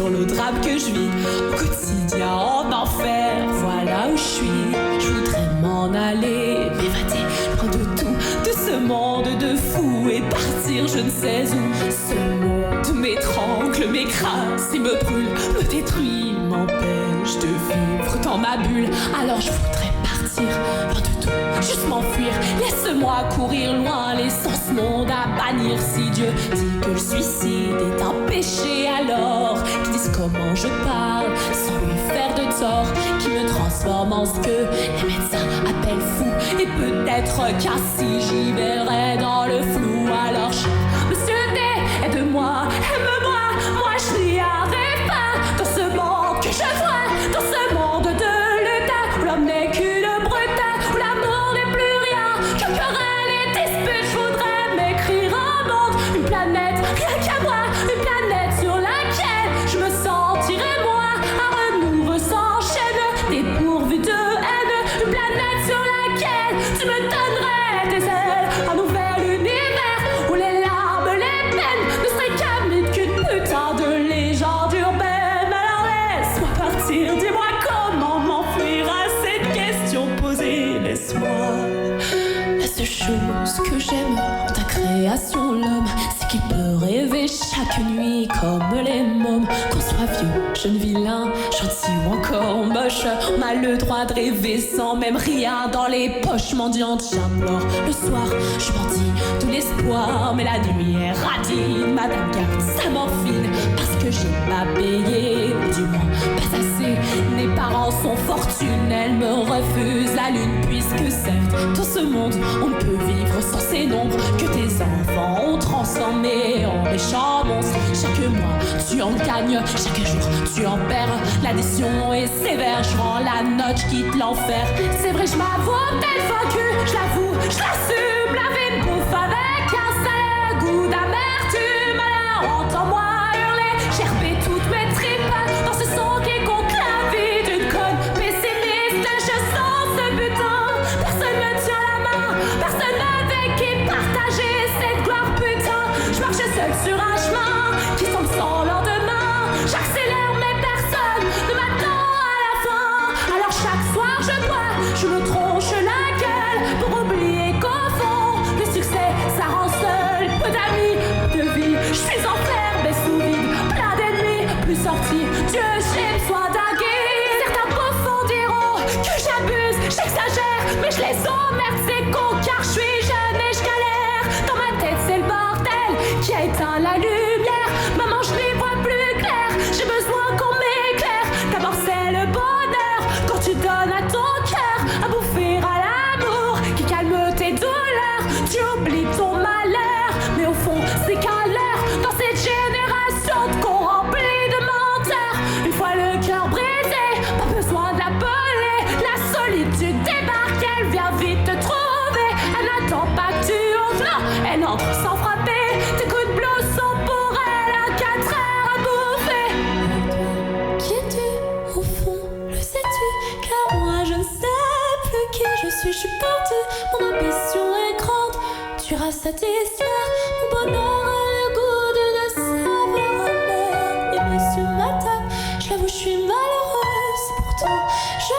sur le drame que je vis au quotidien en enfer. Voilà où je suis, je voudrais m'en aller, m'évader loin de tout, de ce monde de fous et partir je ne sais où. Ce monde m'étrangle, m'écrase et me brûle, me détruit, m'empêche de vivre dans ma bulle. Alors je voudrais partir loin de tout, juste m'enfuir. Laisse-moi courir loin, laissant ce monde à bannir. Si Dieu dit que le suicide est un péché, alors qu'ils disent comment je parle sans lui faire de tort, qui me transforme en ce que les médecins appellent fou. Et peut-être qu'ainsi j'y verrai dans le flou. Alors Monsieur D, aide-moi, aime-moi, moi je n'y arrive pas. Dans ce monde que je vois, dans ce monde de l'état, où l'homme n'est qu'une brutale, où l'amour n'est plus rien que querelle et dispute. Je voudrais m'écrire un monde, une planète, rien qu'à moi, une planète sur laquelle je me sentirais moi, un renouveau s'enchaîne, dépourvu de haine, une planète sur laquelle tu me donnerais des ailes, un nouvel univers où les larmes, les peines ne seraient qu'un mythe, qu'une putain de légende urbaine. Alors laisse-moi partir, dis-moi comment m'enfuir à cette question posée. Laisse-moi. La seule chose que j'aime en ta création, l'homme, c'est qu'il peut rêver chaque nuit comme les mômes. Qu'on soit vieux, jeune vilain, gentil ou encore moche, on a le droit de rêver sans même rien dans les poches mendiantes. Alors le soir, je mendie de l'espoir, mais la nuit est radine. Madame garde sa morphine parce que j'ai pas payé, du moins pas assez. Mes parents sont fortunels, me refusent la lune, puisque certes, dans ce monde, on ne peut vivre sans ces nombres que tes enfants ont transformés en méchants monstres. Chaque mois, tu en gagnes, chaque jour, tu en perds. L'addition est sévère, je rends la note, je quitte l'enfer. C'est vrai, je m'avoue peut-être vaincu, je l'avoue, je l'assume. La vie me bouffe avec un sale goût d'amertume. Alors entends-moi hurler, j'ai repé toutes mes tripes dans ce son qui compte la vie d'une conne pessimiste. Je sens ce butin, personne me tient la main, personne avec qui partager cette gloire, putain. Je marche seul sur un chemin qui semble sans lendemain. J'accélère mais personne ne m'attend à la fin. Alors chaque soir je bois, je me tronche la gueule pour oublier qu'au fond le succès ça rend seul. Peu d'amis, peu de vie, je suis enfermé sous vide, plein d'ennemis, plus sorti. Dieu, j'ai besoin d'un guide. Certains profonds diront que j'abuse, j'exagère, mais je les emmerde ces cons car je suis jeune et je galère. Dans ma tête c'est le bordel qui a éteint la lumière. Maman je n'y vois plus clair, j'ai besoin qu'on m'éclaire. D'abord c'est le bonheur quand tu donnes à ton cœur à bouffer à l'amour qui calme tes douleurs. Tu oublies ton malheur, mais au fond c'est qu'un leurre dans cette génération de cons remplis de menteurs. Une fois le cœur brisé, pas besoin de l'appeler. La solitude débarque, elle vient vite te trouver. Elle n'attend pas que tu oses, non, elle entre sans frapper. Tes coups de blouse sont pour elle un 4 heures à bouffer. Qui es-tu au fond, le sais-tu? Car moi je ne sais plus qui je suis perdue. Mon ambition est grande, tu satisfaire. Mon bonheur a le goût d'une saveur amère. Et sur ma table, je l'avoue, je suis malheureuse. Pourtant, je